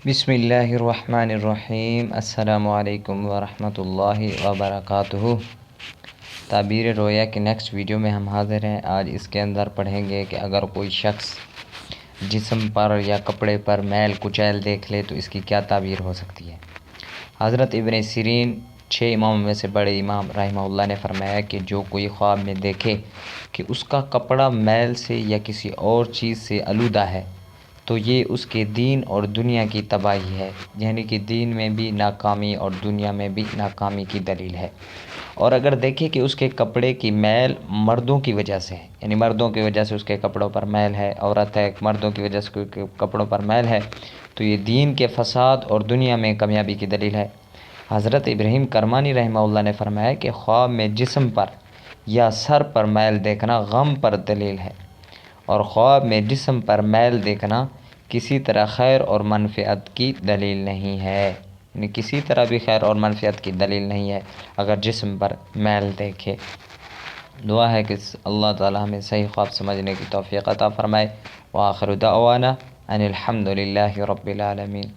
بسم اللہ الرحمن الرحیم۔ السلام علیکم ورحمۃ اللہ وبرکاتہ۔ تعبیر رویا کے نیکسٹ ویڈیو میں ہم حاضر ہیں۔ آج اس کے اندر پڑھیں گے کہ اگر کوئی شخص جسم پر یا کپڑے پر میل کچیل دیکھ لے تو اس کی کیا تعبیر ہو سکتی ہے۔ حضرت ابن سیرین 6 اماموں میں سے بڑے امام رحمہ اللہ نے فرمایا کہ جو کوئی خواب میں دیکھے کہ اس کا کپڑا میل سے یا کسی اور چیز سے آلودہ ہے تو یہ اس کے دین اور دنیا کی تباہی ہے، یعنی کہ دین میں بھی ناکامی اور دنیا میں بھی ناکامی کی دلیل ہے۔ اور اگر دیکھے کہ اس کے کپڑے کی میل مردوں کی وجہ سے ہے، یعنی مردوں کی وجہ سے اس کے کپڑوں پر میل ہے، عورت ہے مردوں کی وجہ سے اس کے کپڑوں پر میل ہے، تو یہ دین کے فساد اور دنیا میں کامیابی کی دلیل ہے۔ حضرت ابراہیم کرمانی رحمہ اللہ نے فرمایا کہ خواب میں جسم پر یا سر پر میل دیکھنا غم پر دلیل ہے، اور خواب میں جسم پر میل دیکھنا کسی طرح خیر اور منفعت کی دلیل نہیں ہے، یعنی کسی طرح بھی خیر اور منفعت کی دلیل نہیں ہے اگر جسم پر میل دیکھے۔ دعا ہے کہ اللہ تعالی ہمیں صحیح خواب سمجھنے کی توفیق عطا فرمائے۔ وآخر دعوانا ان الحمد للہ رب العالمین۔